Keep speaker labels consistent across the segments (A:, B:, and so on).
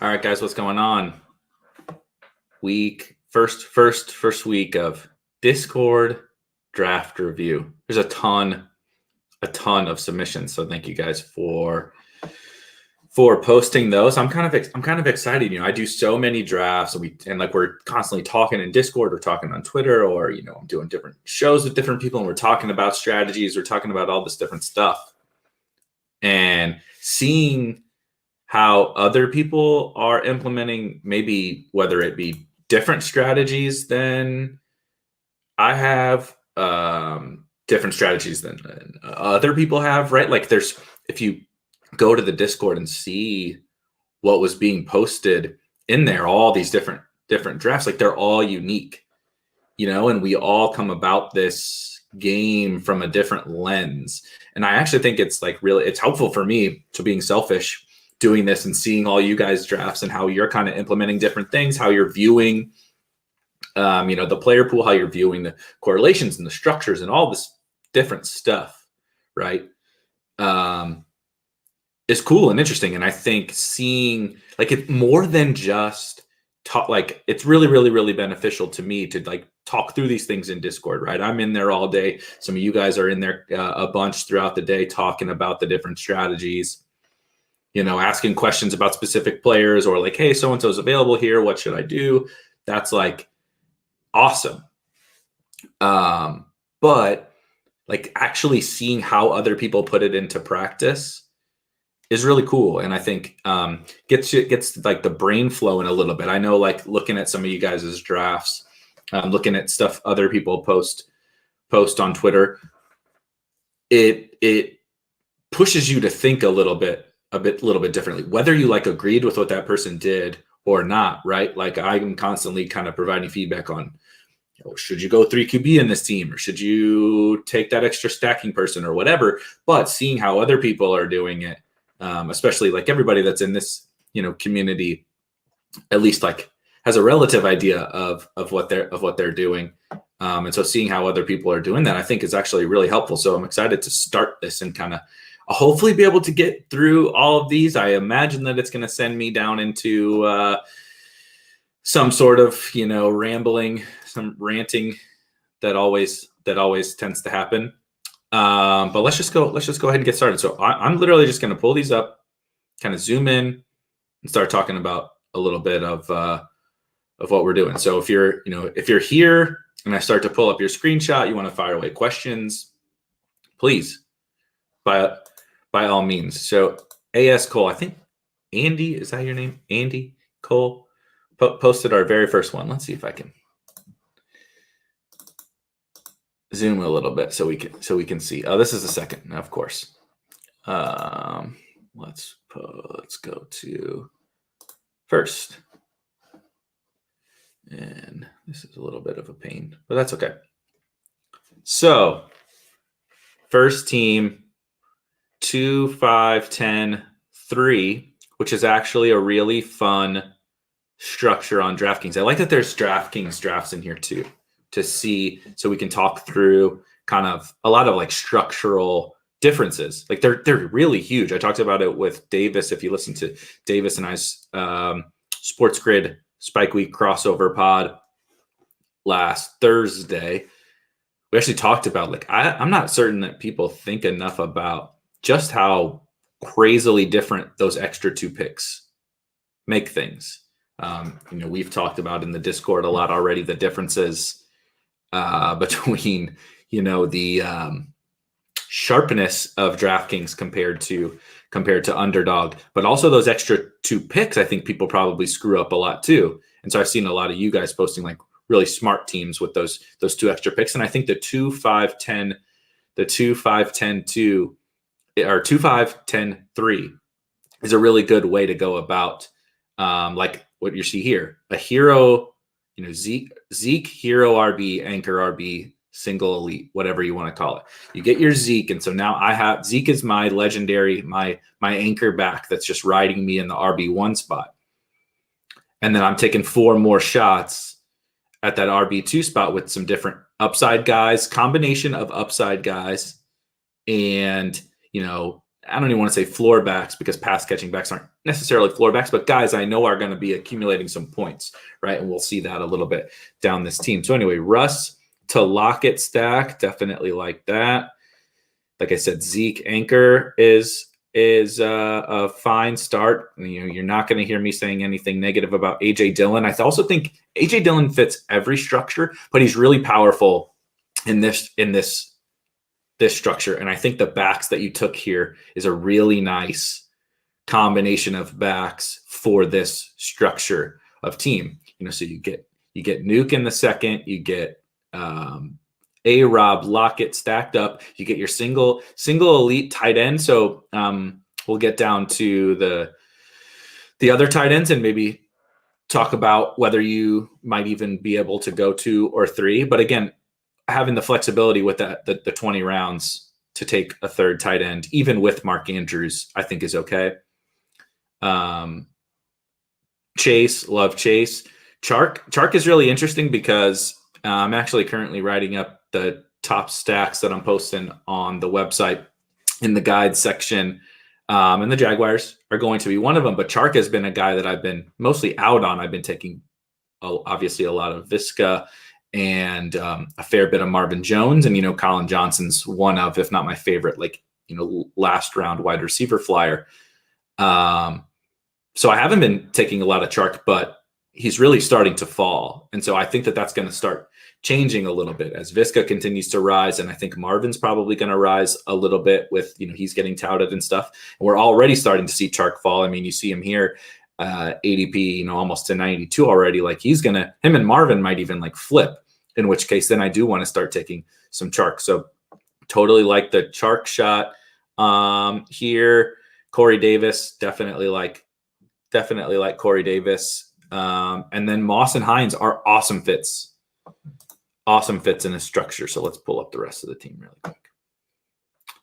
A: All right, guys, what's going on? First week of Discord draft review. There's a ton of submissions. So thank you guys for posting those. I'm kind of excited. I do so many drafts, and we're constantly talking in Discord, we're talking on Twitter, or I'm doing different shows with different people, and we're talking about strategies, we're talking about all this different stuff, and seeing how other people are implementing, maybe whether it be different strategies than I have, different strategies than other people have, right? Like if you go to the Discord and see what was being posted in there, all these different drafts, like they're all unique, and we all come about this game from a different lens. And I actually think it's it's helpful for me, to being selfish, doing this and seeing all you guys drafts and how you're kind of implementing different things, how you're viewing, the player pool, how you're viewing the correlations and the structures and all this different stuff, right? Is cool and interesting. And I think seeing it's more than just talk, it's really, really, really beneficial to me to talk through these things in Discord, right? I'm in there all day. Some of you guys are in there a bunch throughout the day talking about the different strategies, asking questions about specific players, or hey, so-and-so's available here, what should I do? That's awesome. But actually seeing how other people put it into practice is really cool. And I think gets the brain flowing a little bit. I know, looking at some of you guys' drafts, looking at stuff other people post on Twitter, it pushes you to think a little bit differently, whether you agreed with what that person did or not, right? I'm constantly kind of providing feedback on, should you go 3 QB in this team, or should you take that extra stacking person or whatever? But seeing how other people are doing it, especially everybody that's in this, community, at least has a relative idea of what they're doing. And so seeing how other people are doing that, I think is actually really helpful. So I'm excited to start this and kind of hopefully be able to get through all of these. I imagine that it's going to send me down into some sort of, rambling, some ranting that always tends to happen. But let's just go ahead and get started. So I'm literally just going to pull these up, kind of zoom in, and start talking about a little bit of what we're doing. So if you're here and I start to pull up your screenshot, you want to fire away questions, please, by all means. So AS Cole, I think Andy, is that your name? Andy Cole posted our very first one. Let's see if I can zoom a little bit so we can see. Oh, this is the second, of course. Let's go to first. And this is a little bit of a pain, but that's okay. So first team, 2, 5, 10, 3, which is actually a really fun structure on DraftKings. I like that there's DraftKings drafts in here too, to see, so we can talk through kind of a lot of structural differences. They're really huge. I talked about it with Davis. If you listen to Davis and I's Sports Grid Spike Week crossover pod last Thursday, we actually talked about I'm not certain that people think enough about just how crazily different those extra 2 picks make things. We've talked about in the Discord a lot already, the differences between, the sharpness of DraftKings compared to Underdog, but also those extra 2 picks. I think people probably screw up a lot too. And so I've seen a lot of you guys posting really smart teams with those 2 extra picks. And I think the 2, 5, 10, 2, or 2, 5, 10, 3 is a really good way to go about, what you see here, a hero, Zeke, hero RB, anchor RB, single elite, whatever you want to call it. You get your Zeke. And so now I have Zeke is my legendary, my anchor back that's just riding me in the RB1 spot. And then I'm taking 4 more shots at that RB2 spot with some different upside guys, combination of upside guys, and, I don't even want to say floor backs because pass catching backs aren't necessarily floor backs, but guys I know are going to be accumulating some points, right? And we'll see that a little bit down this team. So anyway, Russ to Lockett stack, definitely like that. Like I said, Zeke anchor is a fine start. You're not going to hear me saying anything negative about AJ Dillon. I also think AJ Dillon fits every structure, but he's really powerful in this structure. And I think the backs that you took here is a really nice combination of backs for this structure of team. So you get Nuke in the second, you get A-Rob, Lockett stacked up. You get your single elite tight end. So we'll get down to the other tight ends and maybe talk about whether you might even be able to go 2 or 3. But again, having the flexibility with the 20 rounds to take a third tight end, even with Mark Andrews, I think is okay. Chase, love Chase. Chark is really interesting because I'm actually currently writing up the top stacks that I'm posting on the website in the guide section. And the Jaguars are going to be one of them. But Chark has been a guy that I've been mostly out on. I've been taking, obviously, a lot of Visca and a fair bit of Marvin Jones. And, Colin Johnson's one of, if not my favorite, last round wide receiver flyer. So I haven't been taking a lot of Chark, but he's really starting to fall. And so I think that that's going to start changing a little bit as Visca continues to rise. And I think Marvin's probably going to rise a little bit with, he's getting touted and stuff. And we're already starting to see Chark fall. I mean, you see him here, ADP, almost to 92 already. Him and Marvin might even flip, in which case then I do want to start taking some Chark. So totally like the Chark shot here. Corey Davis, definitely like Corey Davis. And then Moss and Hines are awesome fits in this structure. So let's pull up the rest of the team really quick.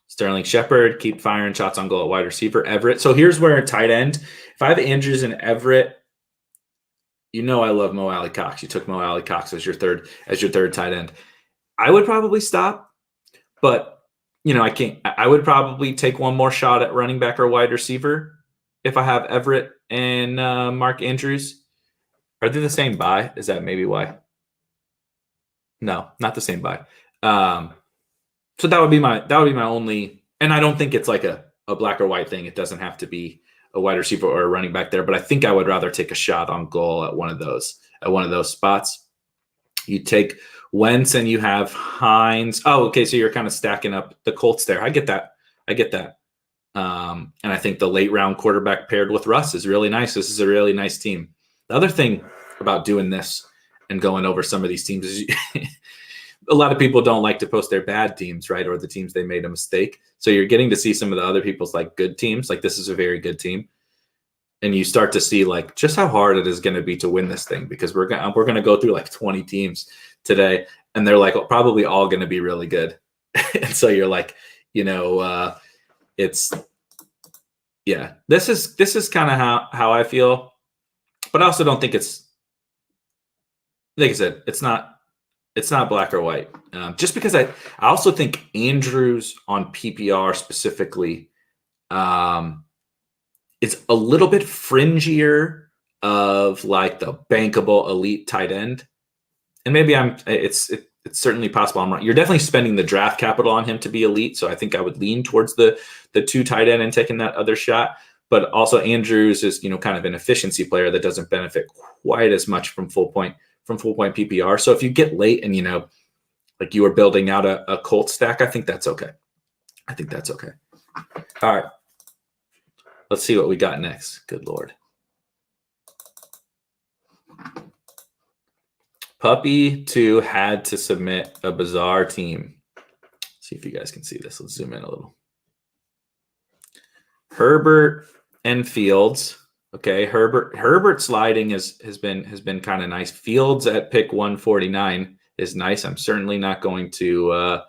A: Sterling Shepard, keep firing shots on goal at wide receiver. Everett. So here's where tight end. If I have Andrews and Everett, I love Mo Alley Cox. You took Mo Alley Cox as your third tight end. I would probably stop, but I can't. I would probably take one more shot at running back or wide receiver if I have Everett and Mark Andrews. Are they the same buy? Is that maybe why? No, not the same buy. So that would be my only, and I don't think it's like a black or white thing. It doesn't have to be a wide receiver or a running back there, but I think I would rather take a shot on goal at one of those spots. You take Wentz and you have Hines. Oh, okay. So you're kind of stacking up the Colts there. I get that. And I think the late round quarterback paired with Russ is really nice. This is a really nice team. The other thing about doing this and going over some of these teams is a lot of people don't like to post their bad teams, right? Or the teams they made a mistake. So you're getting to see some of the other people's good teams. This is a very good team. And you start to see just how hard it is going to be to win this thing, because we're going to go through 20 teams today, and they're probably all going to be really good. And so you're this is kind of how I feel, but I also don't think it's, like I said, it's not black or white. Just because I also think Andrews on PPR specifically, it's a little bit fringier of the bankable elite tight end. And maybe it's certainly possible I'm wrong. You're definitely spending the draft capital on him to be elite. So I think I would lean towards the 2 tight end and taking that other shot. But also Andrews is, kind of an efficiency player that doesn't benefit quite as much from full point PPR. So if you get late and, you are building out a Colt stack, I think that's okay. All right. Let's see what we got next. Good Lord. Puppy 2 had to submit a bizarre team. See if you guys can see this. Let's zoom in a little. Herbert and Fields. Okay, Herbert sliding has been kind of nice. Fields at pick 149 is nice. I'm certainly not going to.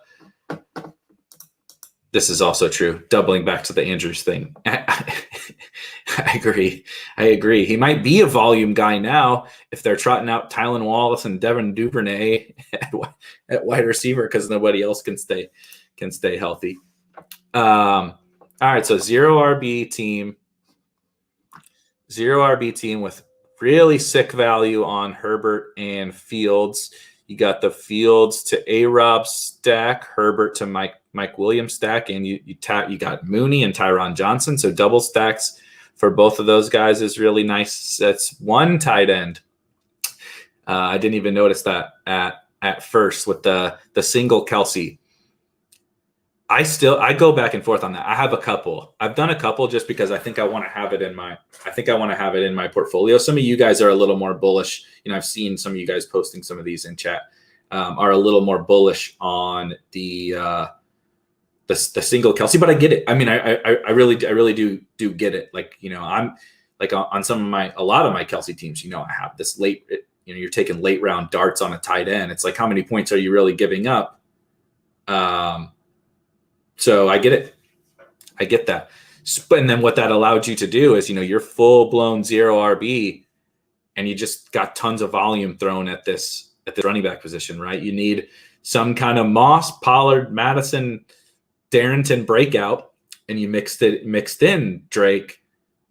A: This is also true. Doubling back to the Andrews thing. I agree. He might be a volume guy now if they're trotting out Tylan Wallace and Devin Duvernay at wide receiver because nobody else can stay healthy. All right, so zero RB team with really sick value on Herbert and Fields. You got the Fields to A-Rob stack, Herbert to Mike Williams stack, and you got Mooney and Tyron Johnson. So double stacks for both of those guys is really nice. That's one tight end. I didn't even notice that at first with the single Kelce. I go back and forth on that. I have a couple. I've done a couple just because I think I want to have it in my portfolio. Some of you guys are a little more bullish. I've seen some of you guys posting some of these in chat, are a little more bullish on the single Kelce, but I get it. I mean, I really do get it. Like, I'm like on a lot of my Kelce teams, I have this late, you're taking late round darts on a tight end. It's like, how many points are you really giving up? So I get it. I get that. And then what that allowed you to do is, you're full blown zero RB and you just got tons of volume thrown at the running back position, right? You need some kind of Moss, Pollard, Madison, Darrington breakout, and you mixed in Drake,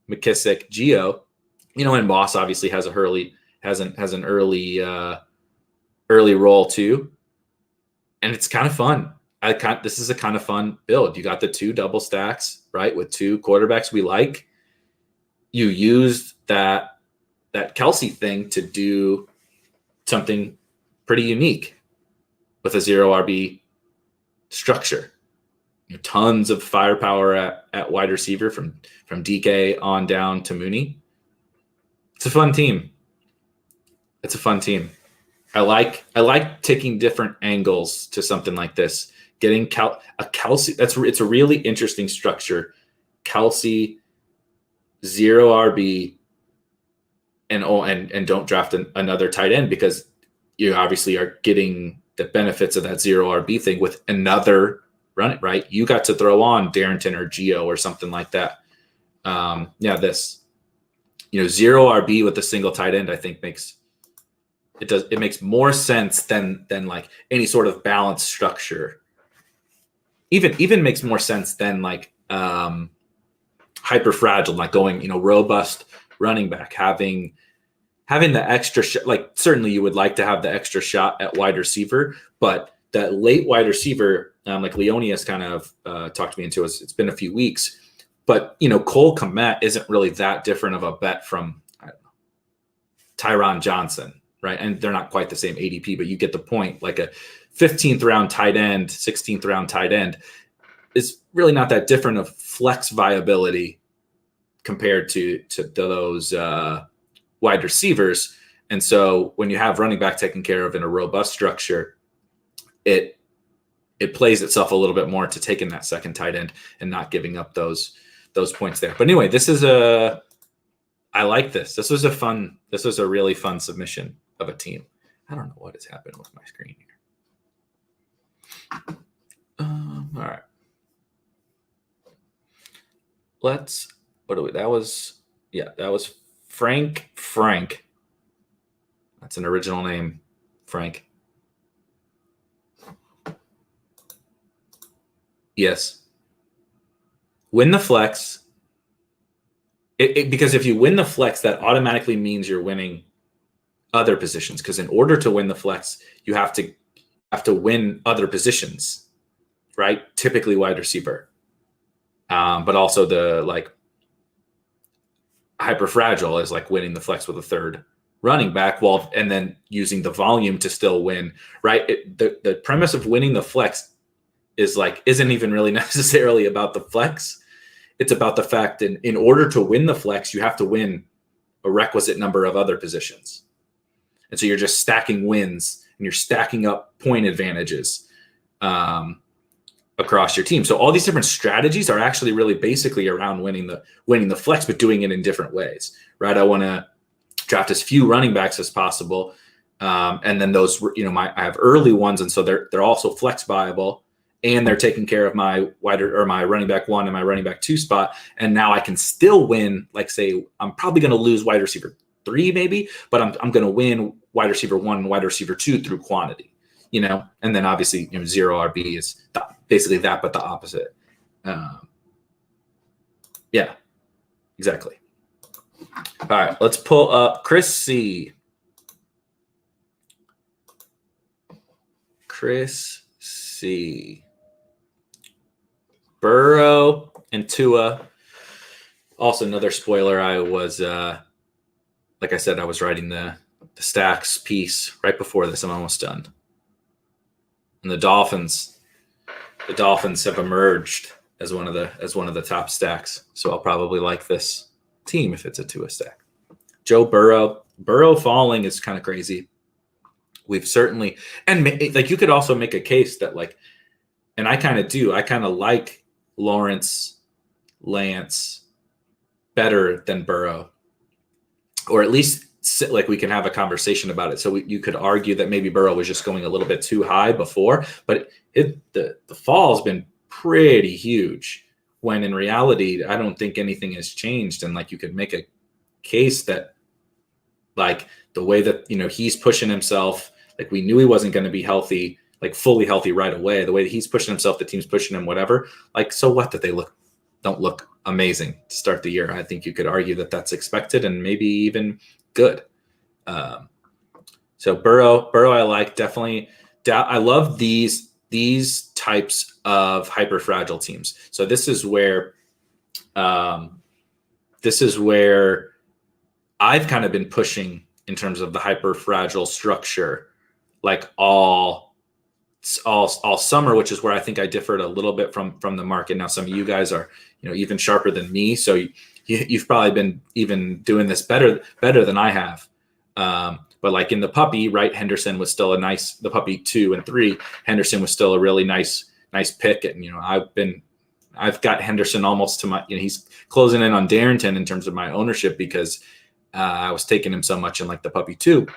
A: McKissick, Gio, and Moss obviously has an early role too. And it's kind of fun. This is a kind of fun build. You got the two double stacks, right? With two quarterbacks we like. You used that Kelce thing to do something pretty unique with a zero RB structure. Tons of firepower at wide receiver from DK on down to Mooney. It's a fun team. I like taking different angles to something like this. Getting a Kelce, it's a really interesting structure. Kelce, zero RB, and don't draft another tight end because you obviously are getting the benefits of that zero RB thing with another run, right? You got to throw on Darrington or Gio or something like that. This, zero RB with a single tight end, I think makes more sense than like any sort of balanced structure. Even makes more sense than like hyper fragile, like going, robust running back, having the extra shot. Like certainly you would like to have the extra shot at wide receiver, but that late wide receiver, like Leonidas kind of talked me into, it's been a few weeks, but Cole Kmet isn't really that different of a bet from Tyron Johnson, right? And they're not quite the same ADP, but you get the point. Like a 15th round tight end, 16th round tight end is really not that different of flex viability compared to those wide receivers. And so when you have running back taken care of in a robust structure, it plays itself a little bit more to taking that second tight end and not giving up those points there. But anyway, I like this. This was a really fun submission of a team. I don't know what has happened with my screen here. All right. That was Frank. That's an original name, Frank. Yes. Win the flex. Because if you win the flex, that automatically means you're winning other positions. Because in order to win the flex, you have to win other positions, right? Typically wide receiver, but also the like hyper fragile is like winning the flex with a third running back, and then using the volume to still win, right? The premise of winning the flex isn't even really necessarily about the flex. It's about the fact in order to win the flex, you have to win a requisite number of other positions. And so you're just stacking wins and you're stacking up point advantages across your team. So all these different strategies are actually really basically around winning the flex, but doing it in different ways, right? I want to draft as few running backs as possible. And then those, I have early ones. And so they're also flex viable. And they're taking care of my my running back 1 and my running back 2 spot. And now I can still win, like say, I'm probably going to lose wide receiver 3 maybe, but I'm going to win wide receiver 1 and wide receiver 2 through quantity, and then obviously, zero RB is basically that, but the opposite. Yeah, exactly. All right, let's pull up Chris C. Chris C. Burrow and Tua. Also, another spoiler. I was, like I said, I was writing the stacks piece right before this. I'm almost done. And the Dolphins have emerged as one of the top stacks. So I'll probably like this team if it's a Tua stack. Joe Burrow falling is kind of crazy. We've certainly, and like you could also make a case that like, and I kind of do. I kind of like Lance better than Burrow, or at least like we can have a conversation about it. So you could argue that maybe Burrow was just going a little bit too high before, but the fall has been pretty huge. When in reality, I don't think anything has changed, and like you could make a case that like the way that he's pushing himself, like we knew he wasn't going to be healthy, like fully healthy right away. The way that he's pushing himself, the team's pushing him, whatever. Like, so what that they don't look amazing to start the year? I think you could argue that that's expected and maybe even good. So Burrow, I like definitely. I love these types of hyper fragile teams. So this is where I've kind of been pushing in terms of the hyper fragile structure, like all summer, which is where I think I differed a little bit from the market. Now, some of you guys are, even sharper than me. So you've probably been even doing this better than I have. But like in the puppy, right, Henderson was still the puppy 2 and 3, Henderson was still a really nice pick. And, I've got Henderson almost to my, he's closing in on Darrington in terms of my ownership because I was taking him so much in like the puppy 2.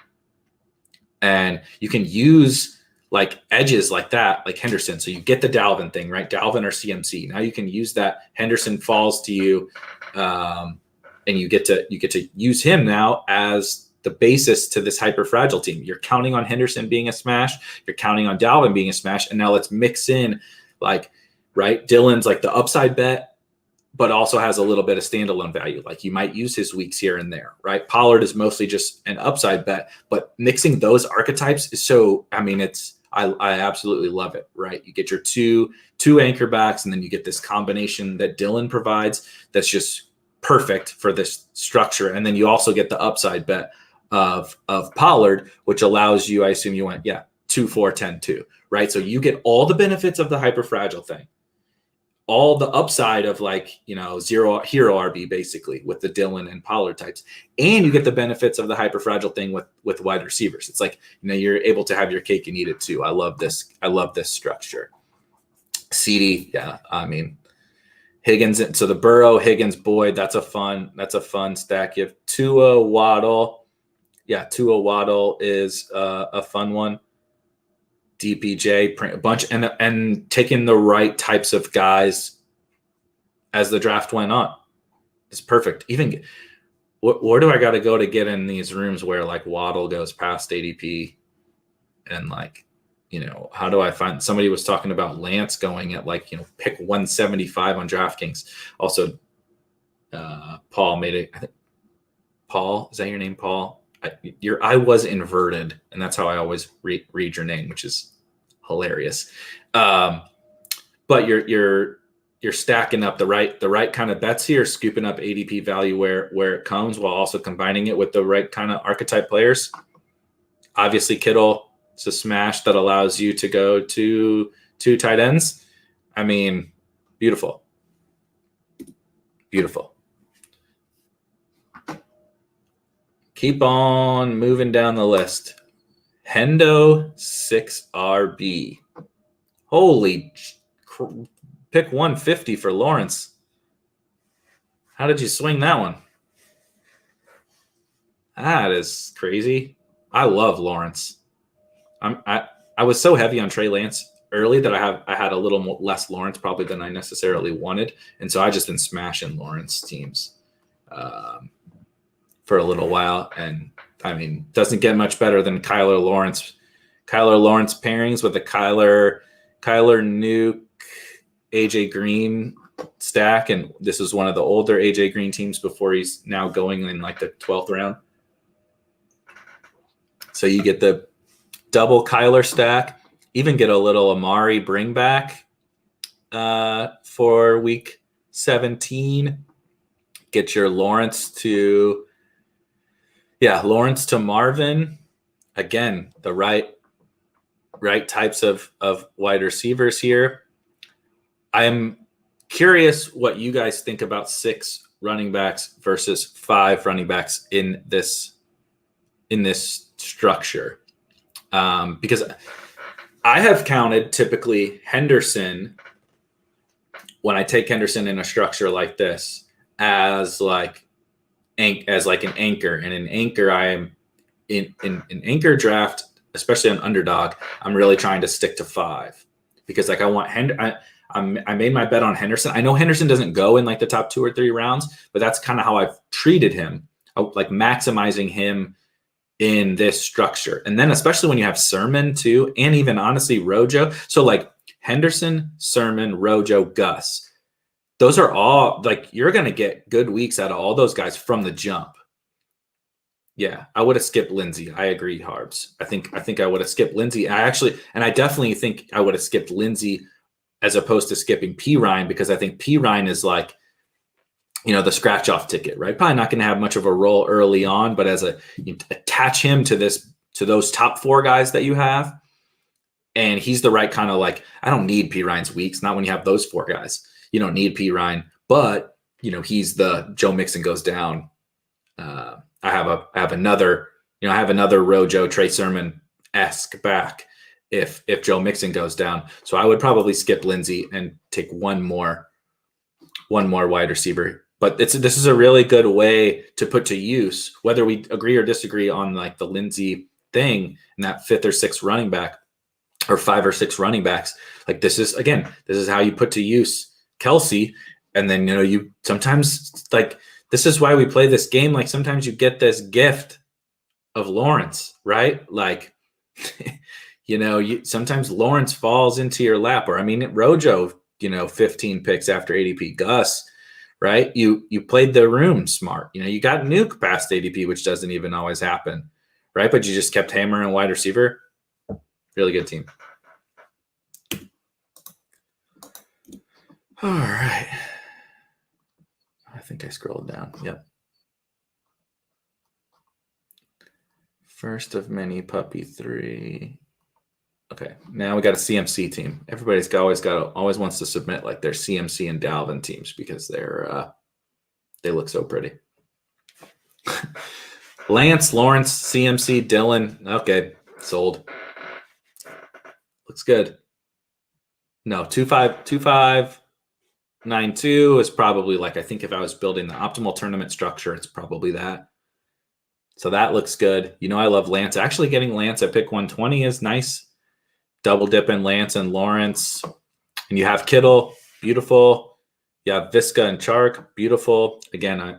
A: And you can use like edges like that, like Henderson. So you get the Dalvin thing, right? Dalvin or CMC. Now you can use that. Henderson falls to you, and you get to use him now as the basis to this hyper fragile team. You're counting on Henderson being a smash. You're counting on Dalvin being a smash. And now let's mix in like, right, Dylan's like the upside bet, but also has a little bit of standalone value. Like you might use his weeks here and there, right? Pollard is mostly just an upside bet, but mixing those archetypes is so, I absolutely love it, right? You get your two anchor backs, and then you get this combination that Dylan provides that's just perfect for this structure. And then you also get the upside bet of Pollard, which allows you, I assume you went, 2, 4, 10, 2, right? So you get all the benefits of the hyper fragile thing, all the upside of like, zero hero RB basically with the Dylan and Pollard types. And you get the benefits of the hyper fragile thing with wide receivers. It's like, you're able to have your cake and eat it too. I love this structure. CD. Yeah. Higgins. So the Burrow, Higgins, Boyd, that's a fun stack. You have Tua, Waddle. Yeah. Tua, Waddle is a fun one. DPJ, a bunch, and taking the right types of guys as the draft went on. It's perfect. Even where do I got to go to get in these rooms where like Waddle goes past ADP, and like, how do I find? Somebody was talking about Lance going at like, pick 175 on DraftKings. Also, Paul made it. I think Paul, is that your name, Paul? I was inverted, and that's how I always read your name, which is hilarious. But you're stacking up the right kind of bets here, scooping up ADP value where it comes, while also combining it with the right kind of archetype players. Obviously, Kittle, it's a smash that allows you to go to 2 tight ends. Beautiful. Keep on moving down the list. Hendo 6RB. Holy, pick 150 for Lawrence. How did you swing that one? That is crazy. I love Lawrence. I was so heavy on Trey Lance early that I had a little less Lawrence probably than I necessarily wanted, and so I just been smashing Lawrence teams for a little while, and doesn't get much better than Kyler Lawrence pairings with the Kyler Nuke, AJ Green stack, and this is one of the older AJ Green teams before he's now going in like the 12th round. So you get the double Kyler stack, even get a little Amari bring back for week 17. Get your Lawrence to Marvin. Again, the right types of wide receivers here. I'm curious what you guys think about 6 running backs versus 5 running backs in this structure. Because I have counted typically Henderson, when I take Henderson in a structure like this, as like an anchor. And an anchor, I am in an anchor draft, especially on underdog, I'm really trying to stick to 5 because like I want I made my bet on Henderson. I know Henderson doesn't go in like the top 2 or 3 rounds, but that's kind of how I've treated him, like maximizing him in this structure. And then especially when you have Sermon too, and even honestly Rojo. So like Henderson, Sermon, Rojo, Gus, those are all like, you're going to get good weeks out of all those guys from the jump. Yeah, I would have skipped Lindsey. I agree, Harbs. I think I would have skipped Lindsey. I definitely think I would have skipped Lindsey as opposed to skipping Perine, because I think Perine is like, the scratch off ticket, right? Probably not going to have much of a role early on, but you attach him to those top 4 guys that you have, and he's the right kind of like, I don't need Perine's weeks. Not when you have those 4 guys. You don't need Perine, but he's the Joe Mixon goes down. I have another Rojo, Trey Sermon-esque back if Joe Mixon goes down. So I would probably skip Lindsey and take one more wide receiver. But this is a really good way to put to use, whether we agree or disagree on like the Lindsey thing and that 5th or 6th running back or 5 or 6 running backs. Like this is how you put to use Kelsey. And then, you sometimes like, this is why we play this game. Like sometimes you get this gift of Lawrence, right? Like, sometimes Lawrence falls into your lap, or Rojo, 15 picks after ADP. Gus, right? You played the room smart. You got Nuke past ADP, which doesn't even always happen, right? But you just kept hammering wide receiver. Really good team. All right. I think I scrolled down. Yep. First of many puppy 3. Okay, now we got a CMC team. Everybody's always wants to submit like their CMC and Dalvin teams because they look so pretty. Lance, Lawrence, CMC, Dylan. Okay, sold. Looks good. No, 2592 is probably like, I think if I was building the optimal tournament structure, it's probably that. So that looks good. I love Lance. Actually getting Lance at pick 120 is nice. Double dipping Lance and Lawrence. And you have Kittle, beautiful. You have Visca and Chark, beautiful. Again,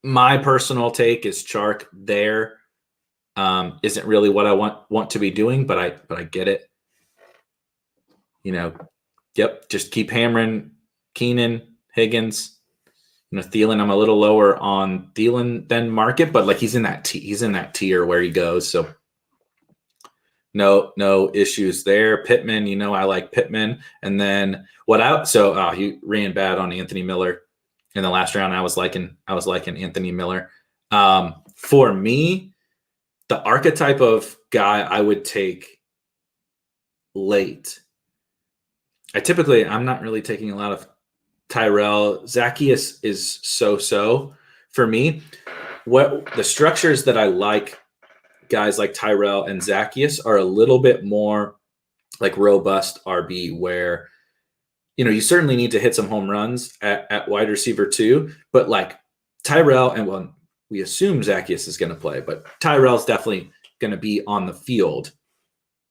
A: my personal take is Chark there isn't really what I want to be doing, but I get it. Yep, just keep hammering Keenan, Higgins. Thielen, I'm a little lower on Thielen than market, but like he's in that tier where he goes. So no issues there. Pittman, I like Pittman. And then he ran bad on Anthony Miller in the last round. I was liking Anthony Miller. For me, the archetype of guy I would take late. I'm not really taking a lot of Tyrell. Zacchaeus is so for me. What the structures that I like, guys like Tyrell and Zacchaeus, are a little bit more like robust RB, where you certainly need to hit some home runs at wide receiver too, but like Tyrell, and we assume Zacchaeus is going to play, but Tyrell's definitely going to be on the field,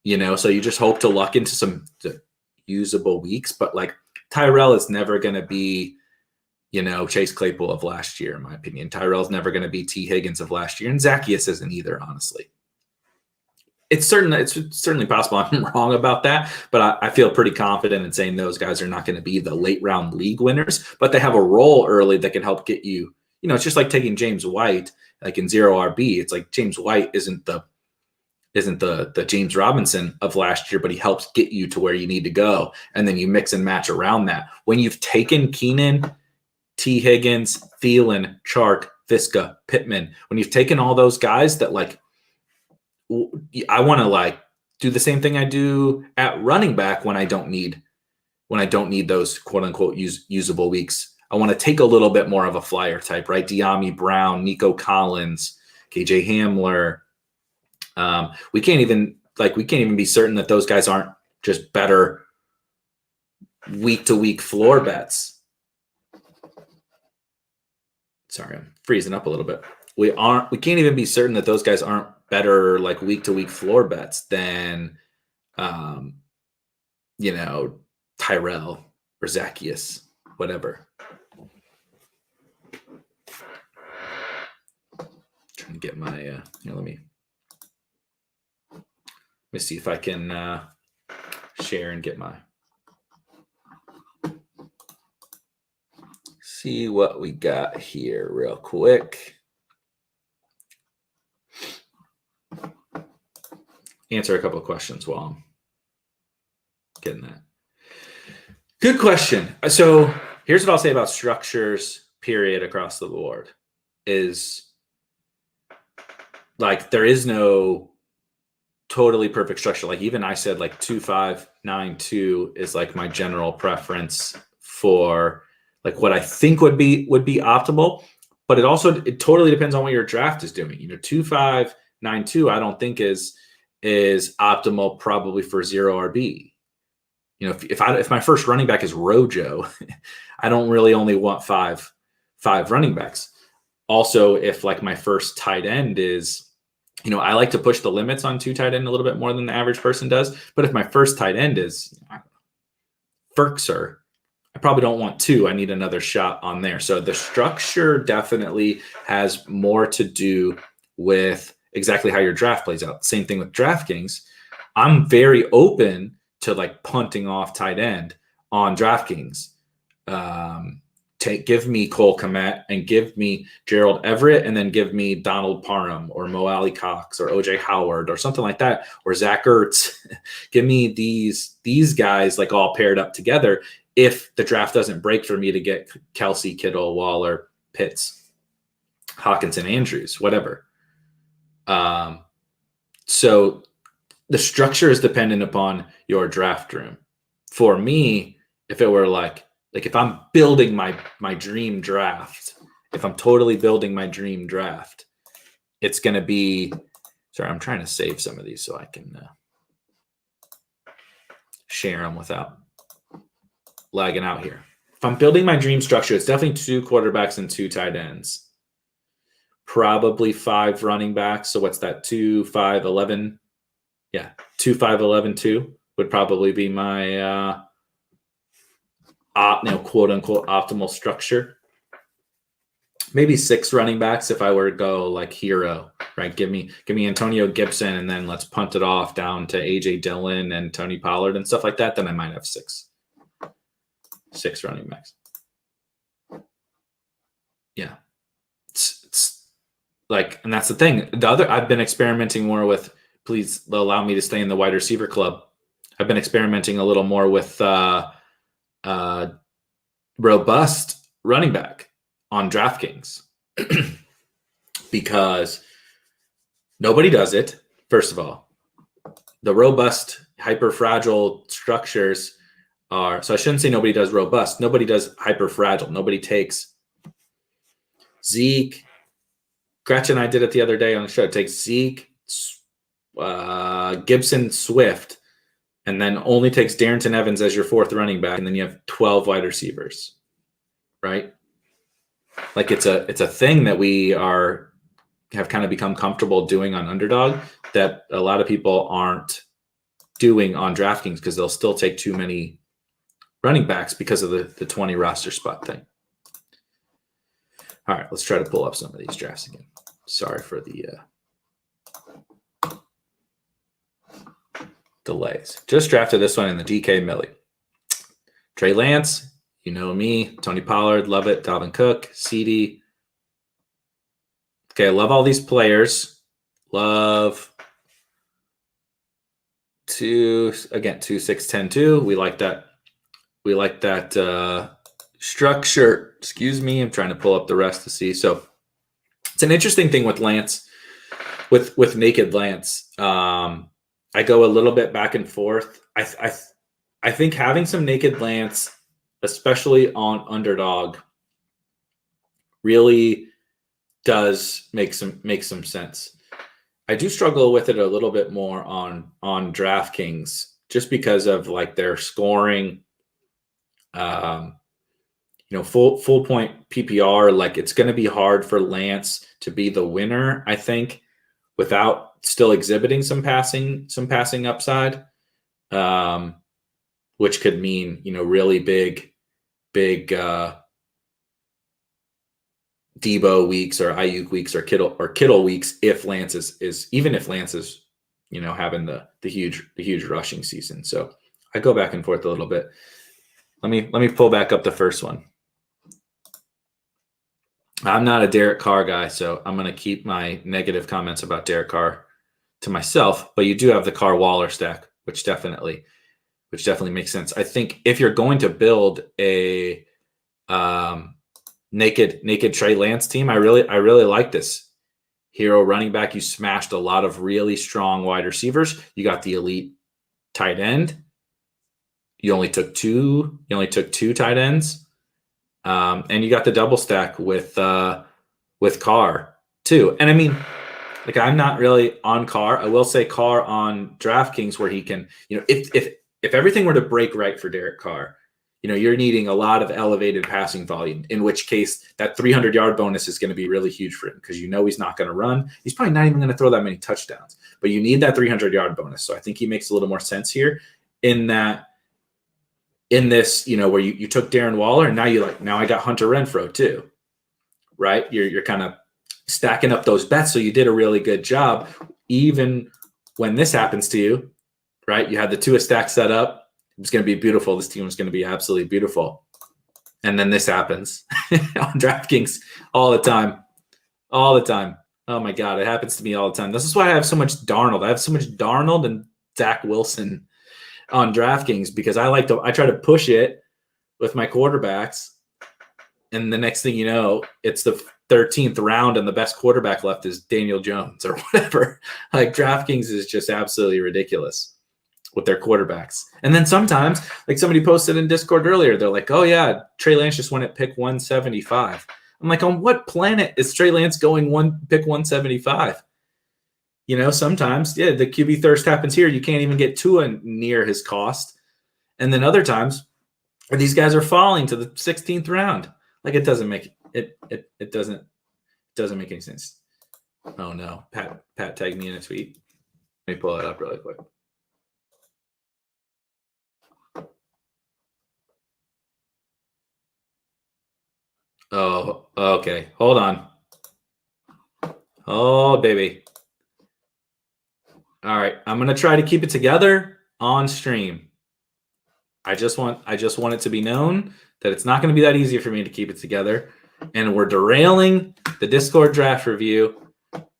A: so you just hope to luck into some usable weeks. But like Tyrell is never going to be, Chase Claypool of last year, in my opinion. Tyrell's never going to be T. Higgins of last year, and Zacchaeus isn't either, honestly. It's certainly possible I'm wrong about that, but I feel pretty confident in saying those guys are not going to be the late round league winners, but they have a role early that can help get you. It's just like taking James White, like in zero RB. It's like James White isn't the James Robinson of last year, but he helps get you to where you need to go, and then you mix and match around that. When you've taken Keenan, T. Higgins, Thielen, Chark, Visca, Pittman, when you've taken all those guys that like. I want to like do the same thing I do at running back when I don't need those quote unquote usable weeks. I want to take a little bit more of a flyer type, right? De'Ami Brown, Nico Collins, KJ Hamler. We can't even be certain that those guys aren't just better week to week floor bets. Sorry, I'm freezing up a little bit. We can't even be certain that those guys aren't better like week to week floor bets than Tyrell or Zacchaeus, whatever. Trying to get my let me see if I can share and get my see what we got here real quick. Answer a couple of questions while I'm getting that. Good question. So here's what I'll say about structures, period, across the board is like there is no totally perfect structure. Like even I said like 2-5-9-2 is like my general preference for like what I think would be optimal. But it totally depends on what your draft is doing. 2-5-9-2 I don't think is optimal probably for zero RB. If my first running back is Rojo, I don't really only want five running backs. Also, if like my first tight end is, I like to push the limits on two tight end a little bit more than the average person does. But if my first tight end is Ferkser, I probably don't want two. I need another shot on there. So the structure definitely has more to do with exactly how your draft plays out. Same thing with DraftKings. I'm very open to like punting off tight end on DraftKings. Give me Cole Kmet and give me Gerald Everett and then give me Donald Parham or Mo Alley Cox or OJ Howard or something like that, or Zach Ertz. Give me these guys like all paired up together if the draft doesn't break for me to get Kelsey, Kittle, Waller, Pitts, Hawkinson, Andrews, whatever. So the structure is dependent upon your draft room. For me, if it were like if I'm building my dream draft, if I'm totally building my dream draft, it's going to be, sorry, I'm trying to save some of these so I can share them without lagging out here. If I'm building my dream structure, it's definitely 2 quarterbacks and 2 tight ends. Probably 5 running backs. So what's that? 2, 5, 11. Yeah, 2, 5, 11, 2 would probably be my quote unquote optimal structure. Maybe 6 running backs if I were to go like hero, right? Give me Antonio Gibson and then let's punt it off down to AJ Dillon and Tony Pollard and stuff like that. Then I might have 6 running backs. Yeah. It's like, and that's the thing. I've been experimenting more with, please allow me to stay in the wide receiver club. I've been experimenting a little more with robust running back on DraftKings because nobody does it. First of all, the robust, hyper fragile structures are, so I shouldn't say nobody does robust. Nobody does hyper fragile. Nobody takes Zeke. Gretchen and I did it the other day on the show. It takes Zeke, Gibson, Swift, and then only takes Darrington Evans as your 4th running back, and then you have 12 wide receivers, right? Like it's a thing that we have kind of become comfortable doing on Underdog that a lot of people aren't doing on DraftKings because they'll still take too many running backs because of the 20 roster spot thing. All right, let's try to pull up some of these drafts again. Sorry for the delays. Just drafted this one in the DK Millie. Trey Lance, you know me. Tony Pollard, love it. Dalvin Cook, CD. Okay, I love all these players. Love 2, 6, 10, 2. We like that. We like that structure. Excuse me. I'm trying to pull up the rest to see. So it's an interesting thing with Lance, with Naked Lance. I go a little bit back and forth. I think having some Naked Lance, especially on Underdog, really does make some sense. I do struggle with it a little bit more on DraftKings just because of like their scoring. Full point PPR, like it's going to be hard for Lance to be the winner, I think, without still exhibiting some passing upside, which could mean, really big Debo weeks or Ayuk weeks or Kittle weeks if Lance is having the huge rushing season. So I go back and forth a little bit. Let me pull back up the first one. I'm not a Derek Carr guy, so I'm going to keep my negative comments about Derek Carr to myself, but you do have the Carr Waller stack, which definitely makes sense. I think if you're going to build a naked Trey Lance team, I really like this hero running back. You smashed a lot of really strong wide receivers. You got the elite tight end. You only took two tight ends. And you got the double stack with Carr too. And I mean, like, I'm not really on Carr. I will say Carr on DraftKings, where he can, if everything were to break right for Derek Carr, you're needing a lot of elevated passing volume, in which case that 300-yard bonus is going to be really huge for him because he's not going to run. He's probably not even going to throw that many touchdowns, but you need that 300-yard bonus. So I think he makes a little more sense here in this, where you took Darren Waller and now I got Hunter Renfrow too, right? You're kind of stacking up those bets. So you did a really good job. Even when this happens to you, right? You had the Tua stack set up. It was going to be beautiful. This team was going to be absolutely beautiful. And then this happens on DraftKings all the time. Oh my God. It happens to me all the time. This is why I have so much Darnold. I have so much Darnold and Zach Wilson on DraftKings because I try to push it with my quarterbacks. And the next thing you know, it's the 13th round and the best quarterback left is Daniel Jones or whatever. Like, DraftKings is just absolutely ridiculous with their quarterbacks. And then sometimes, like somebody posted in Discord earlier, they're like, oh yeah, Trey Lance just went at pick 175. I'm like, on what planet is Trey Lance going pick 175? Sometimes, the QB thirst happens here. You can't even get Tua near his cost. And then other times, these guys are falling to the 16th round. Like, it doesn't make it doesn't make any sense. Oh no, Pat tagged me in a tweet. Let me pull it up really quick. Oh, okay. Hold on. Oh, baby. All right. I'm going to try to keep it together on stream. I just want it to be known that it's not going to be that easy for me to keep it together. And we're derailing the Discord draft review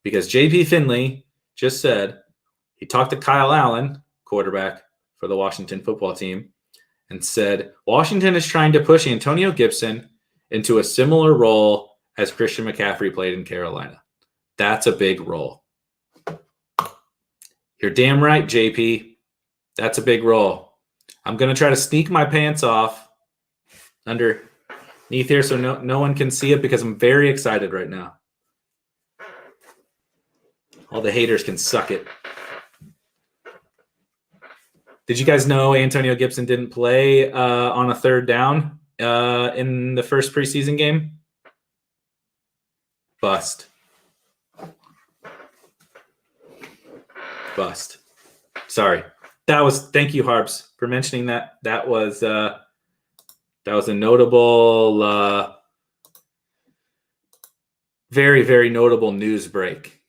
A: because JP Finley just said he talked to Kyle Allen, quarterback for the Washington football team, and said Washington is trying to push Antonio Gibson into a similar role as Christian McCaffrey played in Carolina. That's a big role. You're damn right, JP. That's a big role. I'm going to try to sneak my pants off underneath here so no one can see it because I'm very excited right now. All the haters can suck it. Did you guys know Antonio Gibson didn't play on a third down in the first preseason game? Bust. Sorry. Thank you, Harbs, for mentioning that. That was a notable, very, very notable news break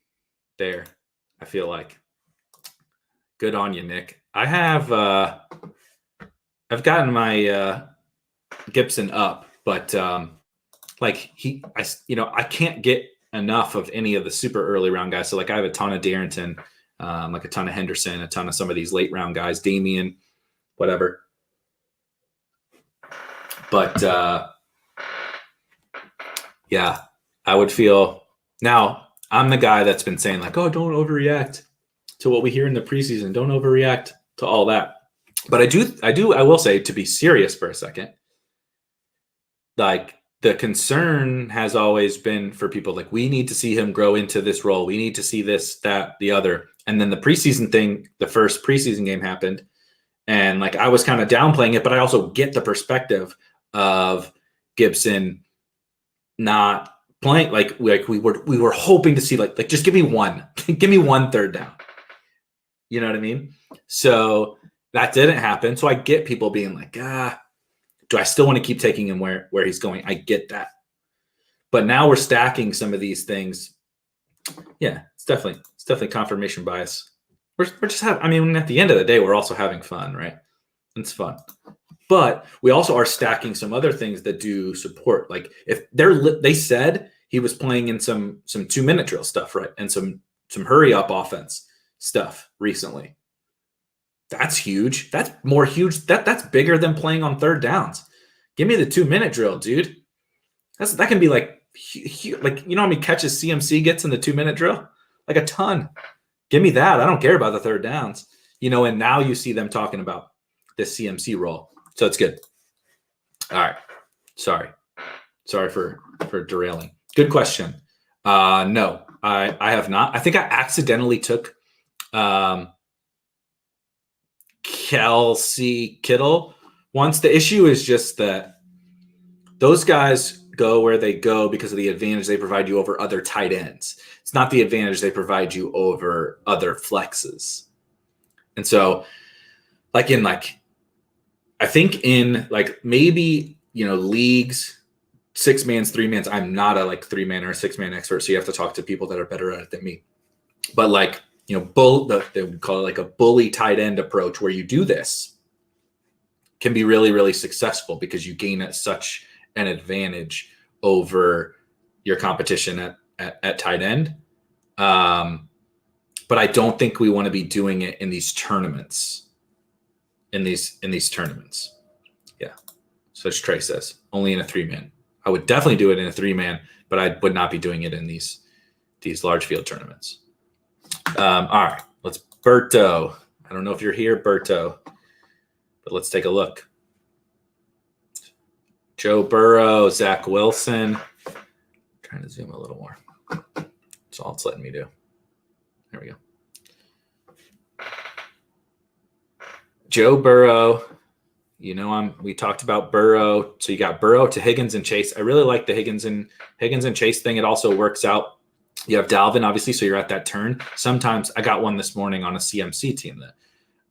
A: there, I feel like. Good on you, Nick. I have I've gotten my Gibson up, but like I can't get enough of any of the super early round guys. So like I have a ton of Darrington, like a ton of Henderson, a ton of some of these late round guys, Damian, whatever. But yeah, I would feel now I'm the guy that's been saying like, oh, don't overreact to what we hear in the preseason. Don't overreact to all that. But I will say, to be serious for a second, like the concern has always been for people like, we need to see him grow into this role. We need to see this, that, the other. And then the preseason thing, the first preseason game happened. And like, I was kind of downplaying it, but I also get the perspective of Gibson not playing. Like we were hoping to see like just give me one, give me one third down. You know what I mean? So that didn't happen. So I get people being like, do I still want to keep taking him where he's going? I get that. But now we're stacking some of these things. Yeah, it's definitely confirmation bias. We're just at the end of the day, we're also having fun, right? It's fun. But we also are stacking some other things that do support. Like if they said he was playing in some 2-minute drill stuff, right? And some hurry up offense stuff recently. That's huge. That's more huge. That's bigger than playing on third downs. Give me the 2-minute drill, dude. That can be like like, you know how many catches CMC gets in the 2-minute drill? Like a ton. Give me that. I don't care about the third downs. And now you see them talking about this CMC role. So it's good. All right. Sorry for derailing. Good question. No, I have not. I think I accidentally took Kelsey Kittle once. The issue is just that those guys go where they go because of the advantage they provide you over other tight ends. It's not the advantage they provide you over other flexes. And so I think in maybe, leagues, 6-mans, 3-mans, I'm not a 3-man or a 6-man expert. So you have to talk to people that are better at it than me. But they would call it a bully tight end approach where you do this can be really, really successful because you gain such an advantage over your competition at tight end. But I don't think we want to be doing it in these tournaments. In these tournaments. Yeah. So as Trey says, only in a 3-man. I would definitely do it in a 3-man, but I would not be doing it in these large field tournaments. All right, let's Berto. I don't know if you're here, Berto, but let's take a look. Joe Burrow, Zach Wilson. I'm trying to zoom a little more. That's all it's letting me do. There we go. Joe Burrow. We talked about Burrow. So you got Burrow to Higgins and Chase. I really like the Higgins and Chase thing. It also works out. You have Dalvin, obviously, so you're at that turn. Sometimes I got one this morning on a CMC team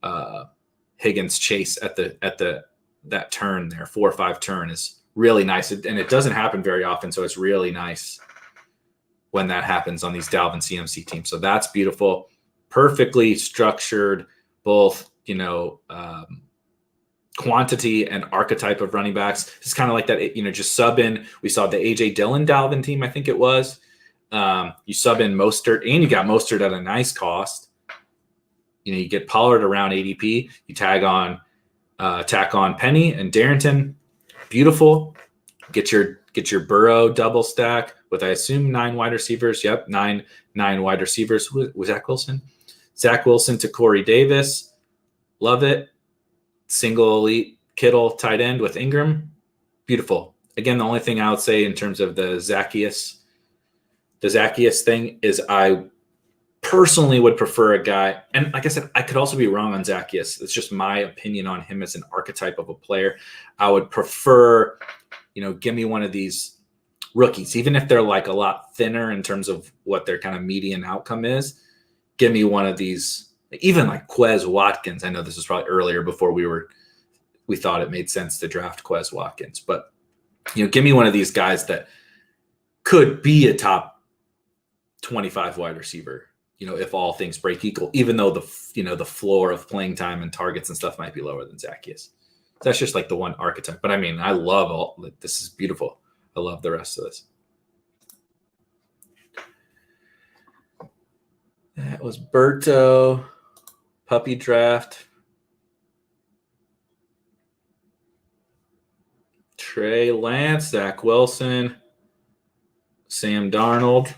A: that Higgins Chase at that turn there, 4 or 5 turn is really nice. And it doesn't happen very often, so it's really nice when that happens on these Dalvin CMC teams. So that's beautiful. Perfectly structured, both, quantity and archetype of running backs. It's kind of like that, just sub in. We saw the AJ Dillon Dalvin team, I think it was. You sub in Mostert, and you got Mostert at a nice cost. You get Pollard around ADP. You tack on Penny and Darrington. Beautiful. Get your Burrow double stack with, I assume, 9 wide receivers. Yep, nine wide receivers. Was Zach Wilson? Zach Wilson to Corey Davis. Love it. Single elite Kittle tight end with Ingram. Beautiful. Again, the only thing I would say in terms of the Zacchaeus thing is I personally would prefer a guy, and like I said, I could also be wrong on Zacchaeus. It's just my opinion on him as an archetype of a player. I would prefer, give me one of these rookies, even if they're a lot thinner in terms of what their kind of median outcome is. Give me one of these, even like Quez Watkins. I know this was probably earlier before we thought it made sense to draft Quez Watkins, but give me one of these guys that could be a top 25 wide receiver if all things break equal, even though the floor of playing time and targets and stuff might be lower than Zacchaeus. That's just like the one archetype. But I mean, I love this is beautiful. I love the rest of this. That was Berto, puppy draft. Trey Lance, Zach Wilson, Sam Darnold.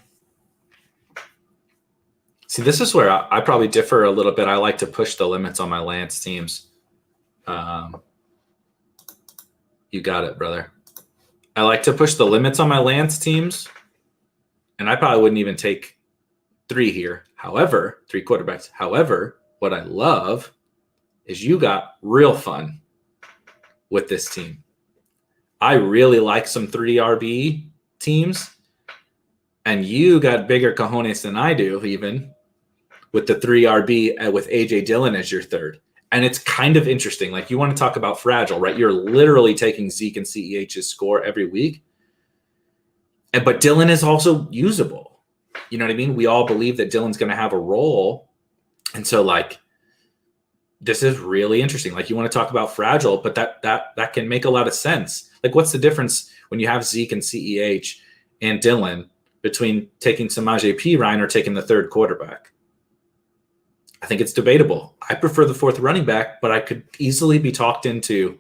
A: See, this is where I probably differ a little bit. I like to push the limits on my Lance teams. You got it, brother. I like to push the limits on my Lance teams, and I probably wouldn't even take 3 here. However, 3 quarterbacks. However, what I love is you got real fun with this team. I really like some 3 RB teams, and you got bigger cojones than I do, even with the 3 RB with AJ Dillon as your third. And it's kind of interesting. Like, you want to talk about fragile, right? You're literally taking Zeke and CEH's score every week. But Dillon is also usable. You know what I mean? We all believe that Dillon's going to have a role. And so, like, this is really interesting. Like, you want to talk about fragile, but that can make a lot of sense. Like, what's the difference when you have Zeke and CEH and Dillon between taking Samaje Perine or taking the third quarterback? I think it's debatable. I prefer the fourth running back, but I could easily be talked into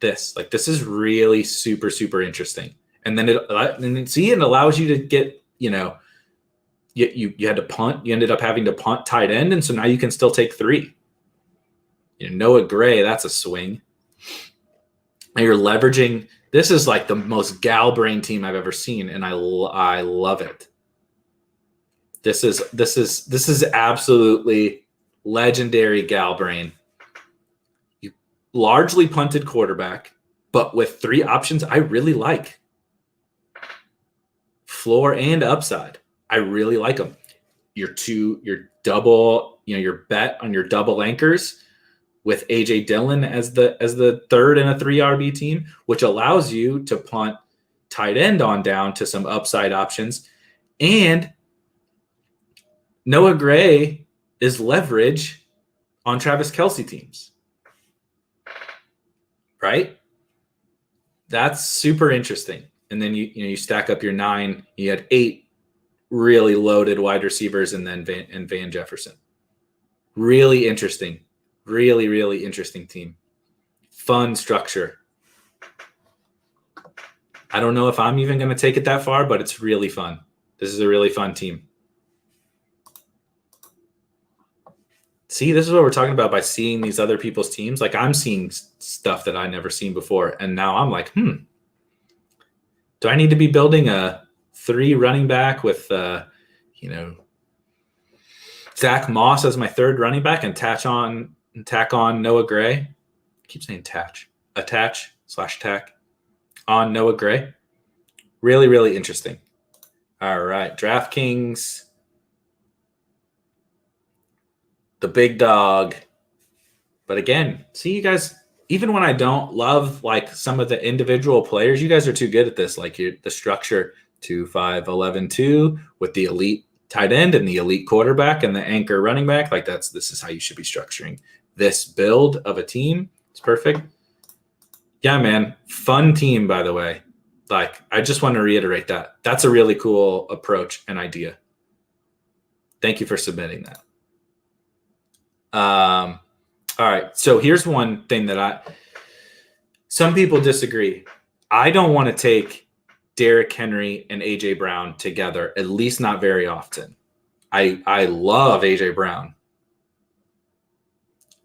A: this. Like, this is really super, super interesting. And then it allows you to get, you had to punt. You ended up having to punt tight end, and so now you can still take 3. Noah Gray, that's a swing. And you're leveraging. This is like the most gal brain team I've ever seen, and I love it. This is absolutely legendary gal brain. You largely punted quarterback, but with 3 options I really like. Floor and upside. I really like them. Your double, your bet on your double anchors with AJ Dillon as the third in a 3 RB team, which allows you to punt tight end on down to some upside options. And Noah Gray is leverage on Travis Kelce teams, right? That's super interesting. And then you stack up your 9. You had 8 really loaded wide receivers, and then Van Jefferson. Really interesting. Really, really interesting team. Fun structure. I don't know if I'm even going to take it that far, but it's really fun. This is a really fun team. See, this is what we're talking about by seeing these other people's teams. Like, I'm seeing stuff that I've never seen before, and now I'm like, do I need to be building a 3 running back with, Zach Moss as my third running back and tack on Noah Gray? I keep saying attach/tack on Noah Gray. Really, really interesting. All right, DraftKings. The big dog. But again, see, you guys, even when I don't love like some of the individual players, you guys are too good at this. Like, the structure 2-5-11-2 with the elite tight end and the elite quarterback and the anchor running back. Like, this is how you should be structuring this build of a team. It's perfect. Yeah, man. Fun team, by the way. Like, I just want to reiterate that. That's a really cool approach and idea. Thank you for submitting that. All right. So here's one thing that some people disagree. I don't want to take Derrick Henry and AJ Brown together, at least not very often. I love AJ Brown.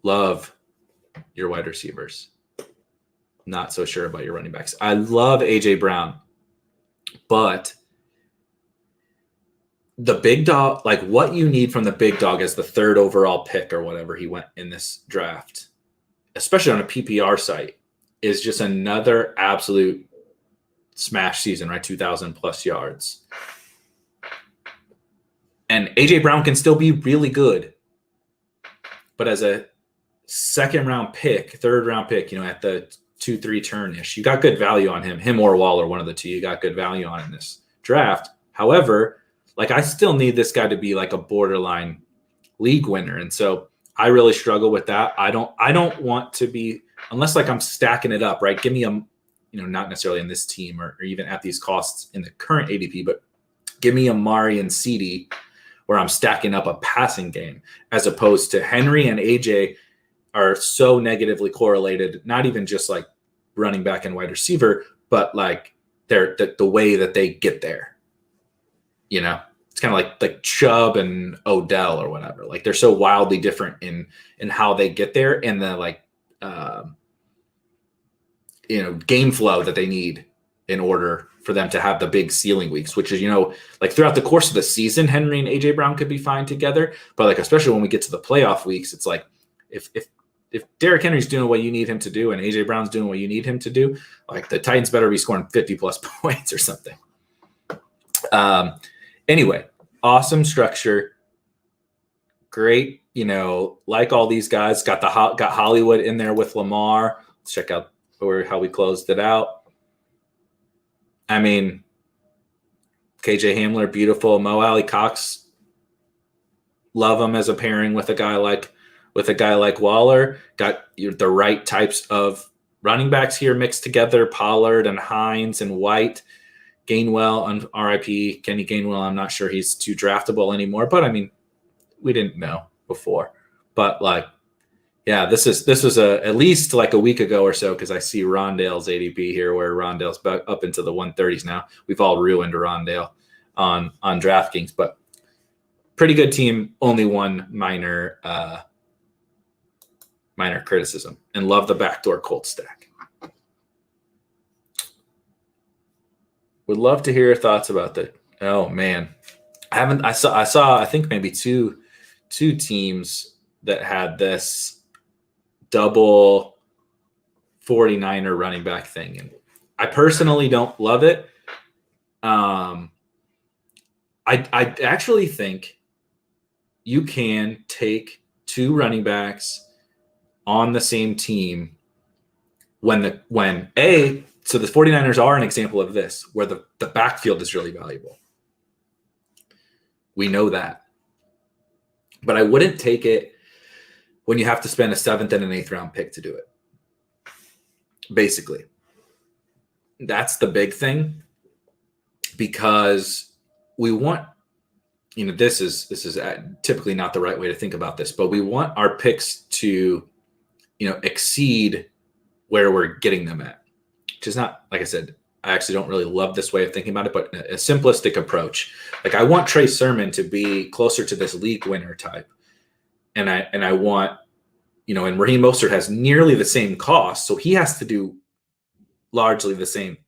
A: Love your wide receivers. Not so sure about your running backs. I love AJ Brown, but the big dog, like what you need from the big dog as the 3rd overall pick or whatever he went in this draft, especially on a PPR site, is just another absolute smash season, right? 2,000 plus yards. And AJ Brown can still be really good, but as a 2nd round pick, 3rd round pick, at the 2-3 turn-ish, you got good value on him or Waller, one of the two. You got good value on in this draft. However, like I still need this guy to be like a borderline league winner. And so I really struggle with that. I don't want to be, unless like I'm stacking it up, right? Give me not necessarily in this team or even at these costs in the current ADP, but give me Amari and CD where I'm stacking up a passing game, as opposed to Henry and AJ are so negatively correlated, not even just like running back and wide receiver, but like they're the way that they get there. It's kind of like Chubb and Odell or whatever. Like they're so wildly different in how they get there and the like game flow that they need in order for them to have the big ceiling weeks, which is, like throughout the course of the season, Henry and AJ Brown could be fine together. But like, especially when we get to the playoff weeks, it's like if Derrick Henry's doing what you need him to do and AJ Brown's doing what you need him to do, like the Titans better be scoring 50 plus points or something. Anyway, awesome structure. Great. Like all these guys got Hollywood in there with Lamar. Let's check out how we closed it out. I mean, KJ Hamler, beautiful. Mo Alley-Cox, love him as a pairing with a guy like Waller. Got the right types of running backs here mixed together. Pollard and Hines and White. Gainwell on RIP. Kenny Gainwell, I'm not sure he's too draftable anymore, but I mean, we didn't know before. But like, yeah, this was at least like a week ago or so, because I see Rondale's ADP here, where Rondale's up into the 130s now. We've all ruined Rondale on DraftKings, but pretty good team. Only one minor criticism, and love the backdoor Colts stack. Would love to hear your thoughts about that. Oh man, I saw I think maybe two teams that had this double 49er running back thing, and I personally don't love it. I actually think you can take two running backs on the same team so the 49ers are an example of this, where the backfield is really valuable. We know that. But I wouldn't take it when you have to spend a 7th and an 8th round pick to do it. Basically. That's the big thing, because we want, this is typically not the right way to think about this, but we want our picks to, exceed where we're getting them at. Which is not, like I said, I actually don't really love this way of thinking about it, but a simplistic approach. Like I want Trey Sermon to be closer to this league winner type. And I want, and Raheem Mostert has nearly the same cost, so he has to do largely the same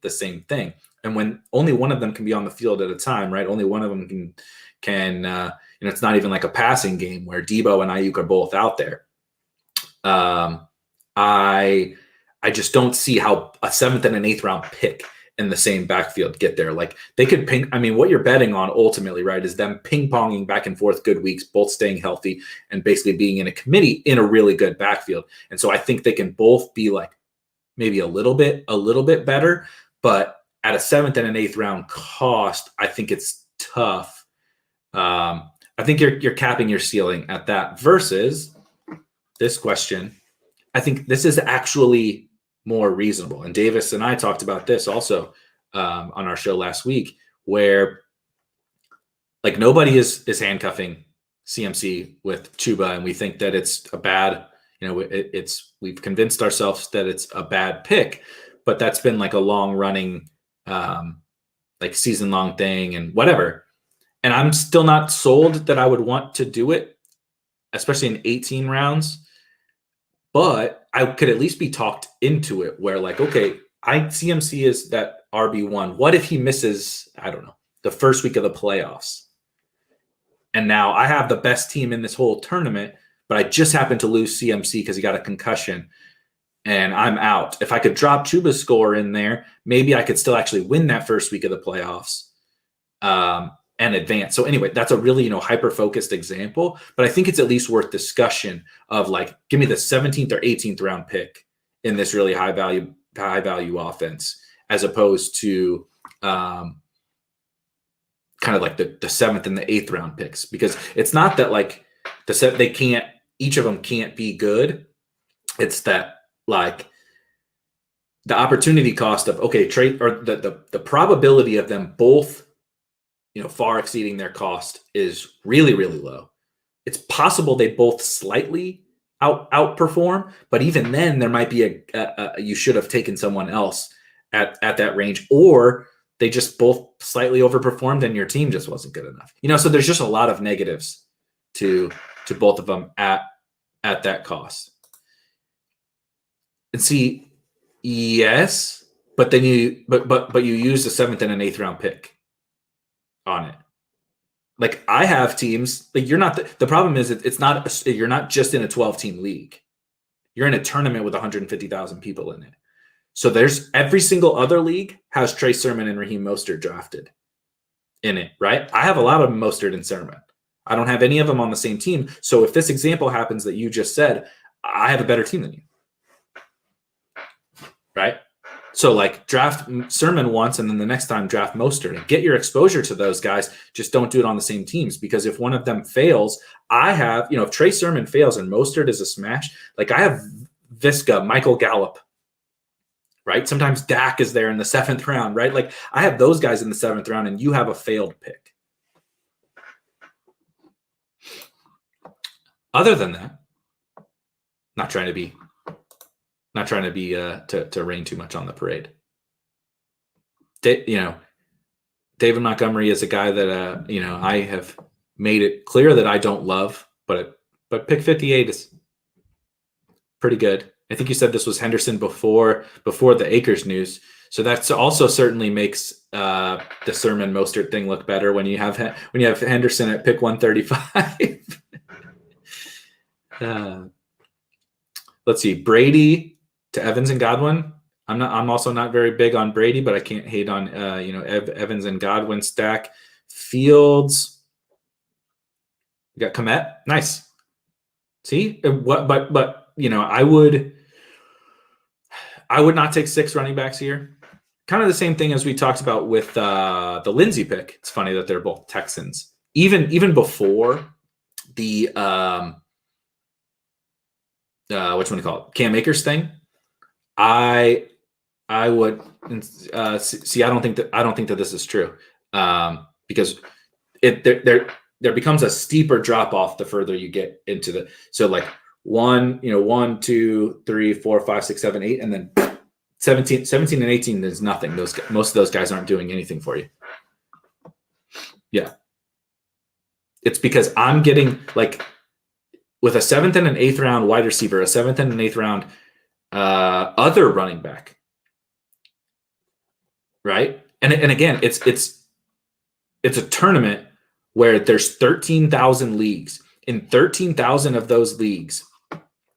A: thing. And when only one of them can be on the field at a time, right? Only one of them can it's not even like a passing game where Debo and Ayuk are both out there. I just don't see how a 7th and an 8th round pick in the same backfield get there. Like they could ping. I mean, what you're betting on ultimately, right, is them ping-ponging back and forth good weeks, both staying healthy and basically being in a committee in a really good backfield. And so I think they can both be like maybe a little bit better, but at a 7th and an 8th round cost, I think it's tough. I think you're capping your ceiling at that versus this question. I think this is actually more reasonable. And Davis and I talked about this also on our show last week, where like nobody is handcuffing CMC with Chuba, and we think that it's a bad, we've convinced ourselves that it's a bad pick, but that's been like a long running, like season long thing and whatever. And I'm still not sold that I would want to do it, especially in 18 rounds. But I could at least be talked into it where like, okay, CMC is that RB1. What if he misses, I don't know, the first week of the playoffs? And now I have the best team in this whole tournament, but I just happened to lose CMC because he got a concussion and I'm out. If I could drop Chuba's score in there, maybe I could still actually win that first week of the playoffs. And advance. So anyway, that's a really, hyper-focused example, but I think it's at least worth discussion of like, give me the 17th or 18th round pick in this really high value offense, as opposed to, kind of like the 7th and the 8th round picks, because it's not that like they can't, each of them can't be good. It's that like the opportunity cost of, okay, trade, or the probability of them both, far exceeding their cost is really, really low. It's possible they both slightly outperform, but even then there might be you should have taken someone else at that range, or they just both slightly overperformed and your team just wasn't good enough. So there's just a lot of negatives to both of them at that cost. And see, yes, but then you use the 7th and an 8th round pick on it. Like I have teams, like you're not, the problem is it's not, you're not just in a 12-team league. You're in a tournament with 150,000 people in it. So there's every single other league has Trey Sermon and Raheem Mostert drafted in it, right? I have a lot of Mostert and Sermon. I don't have any of them on the same team. So if this example happens that you just said, I have a better team than you, right? So like draft Sermon once, and then the next time draft Mostert and get your exposure to those guys. Just don't do it on the same teams, because if one of them fails, I have, if Trey Sermon fails and Mostert is a smash, like I have Visca, Michael Gallup, right? Sometimes Dak is there in the 7th round, right? Like I have those guys in the 7th round and you have a failed pick. Other than that, not trying to rain too much on the parade. David Montgomery is a guy that I have made it clear that I don't love, but pick 58 is pretty good. I think you said this was Henderson before the Akers news, so that's also certainly makes the Sermon Mostert thing look better when you have Henderson at pick 135. Let's see, Brady to Evans and Godwin. I'm also not very big on Brady, but I can't hate on Evans and Godwin stack. Fields. We got Kmet. Nice. See what? But I would not take 6 running backs here. Kind of the same thing as we talked about with the Lindsey pick. It's funny that they're both Texans. Even before the which one do you call it? Cam Akers thing. I would see. I don't think that this is true, because there becomes a steeper drop off the further you get into the. So like 1, 2, 3, 4, 5, 6, 7, 8, and then 17 and 18. There's nothing. Most of those guys aren't doing anything for you. Yeah, it's because I'm getting like with a 7th and an 8th round wide receiver, a 7th and an 8th round other running back, right? And again, it's a tournament where there's 13,000 leagues. In 13,000 of those leagues,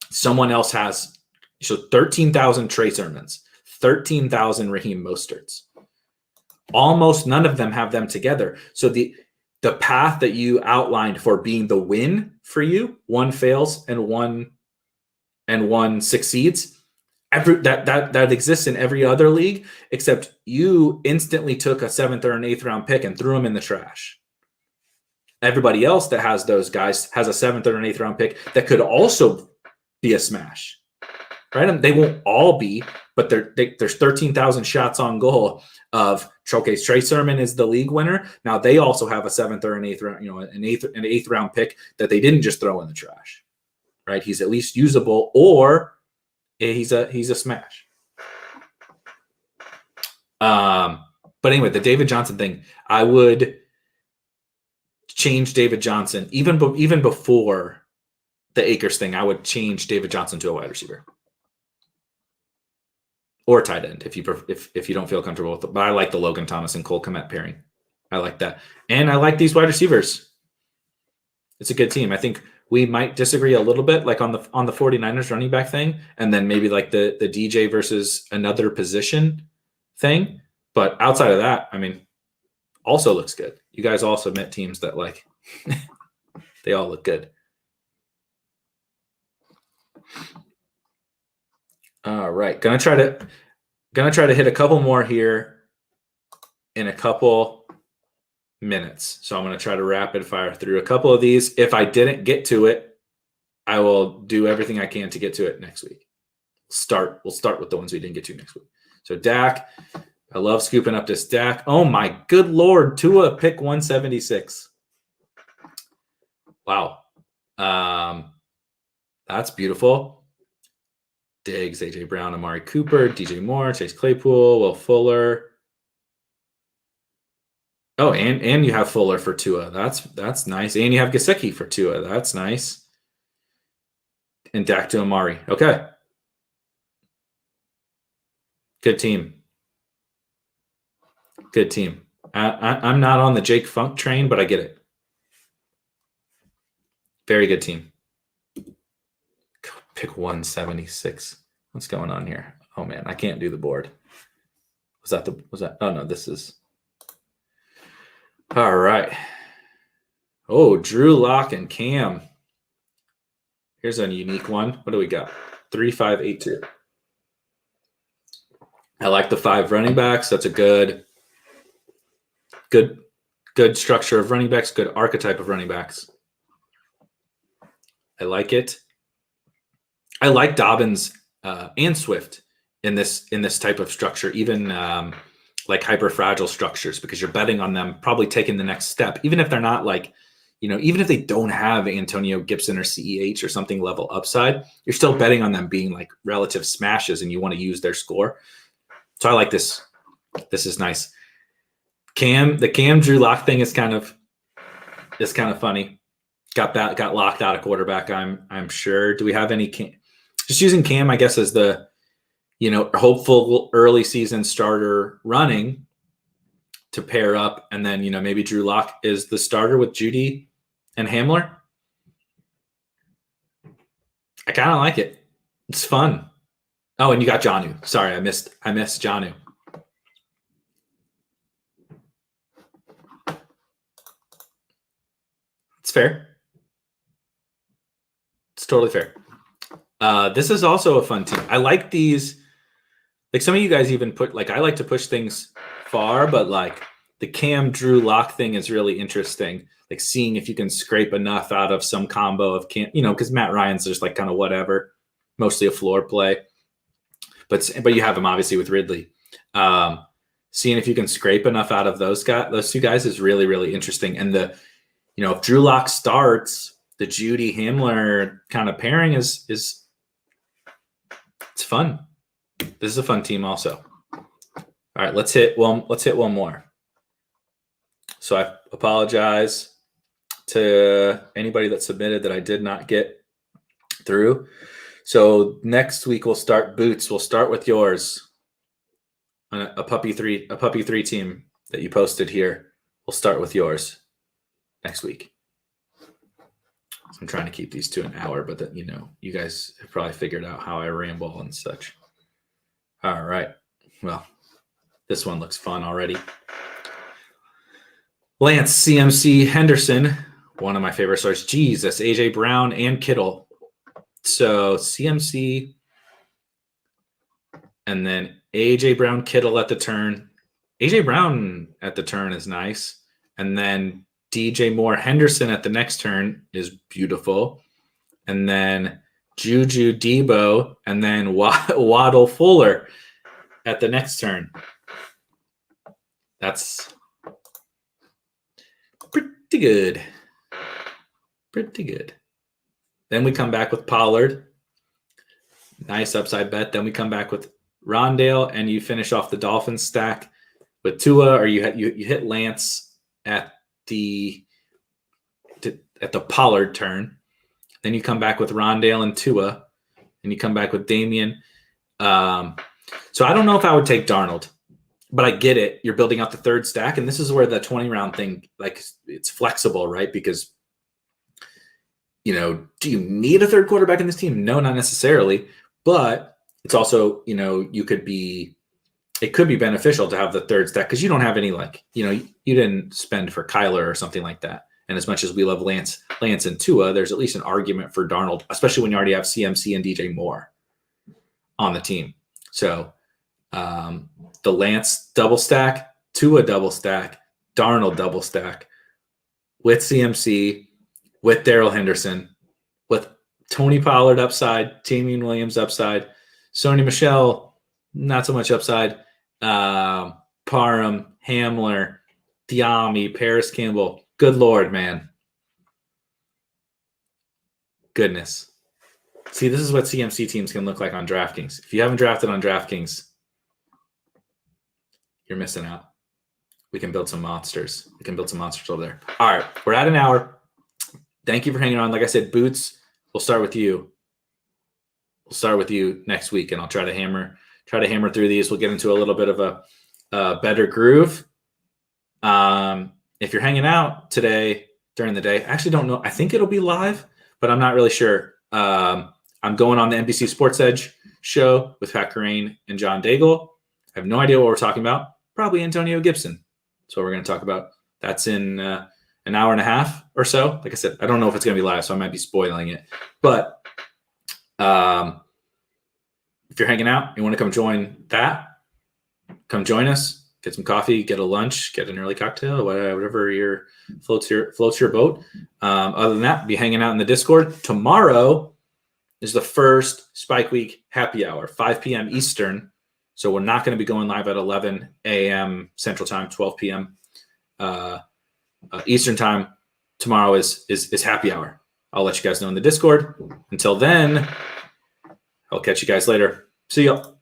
A: someone else has 13,000 Trey Sermons, 13,000 Raheem Mosterts. Almost none of them have them together. So the path that you outlined for being the win for you, one fails and one succeeds. That exists in every other league, except you instantly took a 7th or an 8th round pick and threw them in the trash. Everybody else that has those guys has a 7th or an 8th round pick that could also be a smash, right? And they won't all be, but there's 13,000 shots on goal of Trey Sermon is the league winner. Now they also have a 7th or an 8th round, an 8th round pick that they didn't just throw in the trash, right? He's at least usable, or he's a smash. But anyway, the David Johnson thing, I would change David Johnson even before the Akers thing. I would change David Johnson to a wide receiver or tight end if you don't feel comfortable with it. But I like the Logan Thomas and Cole Kmet pairing. I like that, and I like these wide receivers. It's a good team. I think we might disagree a little bit, like on the 49ers running back thing, and then maybe like the DJ versus another position thing. But outside of that, I mean, also looks good. You guys all submit teams that like they all look good. All right, gonna try to hit a couple more here in a couple minutes. So I'm going to try to rapid fire through a couple of these. If I didn't get to it, I will do everything I can to get to it next week. We'll start with the ones we didn't get to next week. So Dak, I love scooping up this Dak. Oh my good Lord, Tua pick 176. Wow. That's beautiful. Diggs, AJ Brown, Amari Cooper, DJ Moore, Chase Claypool, Will Fuller. Oh, and you have Fuller for Tua. That's nice. And you have Gesicki for Tua. That's nice. And Dak to Amari. Okay. Good team. Good team. I'm not on the Jake Funk train, but I get it. Very good team. Pick 176. What's going on here? Oh man, I can't do the board. Was that? Oh no, this is. All right. Oh, Drew Lock and Cam. Here's a unique one. What do we got? 3-5-8-2. I like the 5 running backs. That's a good structure of running backs, good archetype of running backs. I like it. I like Dobbins and Swift in this type of structure, even like hyper fragile structures, because you're betting on them probably taking the next step, even if they're not like, even if they don't have Antonio Gibson or CEH or something level upside, you're still betting on them being like relative smashes, and you want to use their score. So I like this. This is nice. The Cam Drew Lock thing is kind of funny. Got locked out of quarterback. I'm sure. Do we have any just using Cam, I guess, as the hopeful early season starter running to pair up, and then maybe Drew Lock is the starter with Judy and Hamler. I kind of like it. It's fun. Oh, and you got Jonnu. Sorry, I missed Jonnu. It's fair. It's totally fair. This is also a fun team. I like these. Like some of you guys even put, like, I like to push things far, but like the Cam Drew Lock thing is really interesting. Like seeing if you can scrape enough out of some combo of Cam, because Matt Ryan's just like kind of whatever, mostly a floor play. But you have him obviously with Ridley. Seeing if you can scrape enough out of those two guys is really, really interesting. And if Drew Lock starts, the Judy Hamler kind of pairing is it's fun. This is a fun team also. All right, let's hit one more. So I apologize to anybody that submitted that I did not get through. So next week we'll start Boots. We'll start with yours. A puppy three team that you posted here. We'll start with yours next week. I'm trying to keep these to an hour, but that you guys have probably figured out how I ramble and such. All right. Well, this one looks fun already. Lance, CMC, Henderson, one of my favorite stars. Jesus, AJ Brown and Kittle. So CMC and then AJ Brown, Kittle at the turn. AJ Brown at the turn is nice. And then DJ Moore, Henderson at the next turn is beautiful. And then Juju, Debo, and then Waddle, Fuller at the next turn. That's pretty good. Pretty good. Then we come back with Pollard. Nice upside bet. Then we come back with Rondale, and you finish off the Dolphins stack with Tua, or you hit Lance at the Pollard turn. Then you come back with Rondale and Tua, and you come back with Damian. So I don't know if I would take Darnold, but I get it. You're building out the third stack, and this is where the 20-round thing, like, it's flexible, right? Because, do you need a third quarterback in this team? No, not necessarily. But it's also, it could be beneficial to have the third stack because you don't have any, like, you didn't spend for Kyler or something like that. And as much as we love Lance and Tua, there's at least an argument for Darnold, especially when you already have CMC and DJ Moore on the team. So the Lance double stack, Tua double stack, Darnold double stack with CMC, with Darrell Henderson, with Tony Pollard upside, Damian Williams upside, Sony Michel, not so much upside, Parham, Hamler, Diami, Paris Campbell. Good Lord, man. Goodness. See, this is what CMC teams can look like on DraftKings. If you haven't drafted on DraftKings, you're missing out. We can build some monsters. We can build some monsters over there. All right, we're at an hour. Thank you for hanging on. Like I said, Boots, we'll start with you. We'll start with you next week, and I'll try to hammer through these. We'll get into a little bit of a better groove. If you're hanging out today during the day, I actually don't know. I think it'll be live, but I'm not really sure. I'm going on the NBC Sports Edge show with Pat Kerrane and John Daigle. I have no idea what we're talking about. Probably Antonio Gibson. That's what we're going to talk about. That's in an hour and a half or so. Like I said, I don't know if it's going to be live, so I might be spoiling it. But if you're hanging out, you want to come join that, come join us, get some coffee, get a lunch, get an early cocktail, whatever floats your boat. Other than that, be hanging out in the Discord. Tomorrow is the first Spike Week happy hour, 5 p.m. Eastern. So we're not going to be going live at 11 a.m. Central Time, 12 p.m. Eastern Time. Tomorrow is happy hour. I'll let you guys know in the Discord. Until then, I'll catch you guys later. See y'all.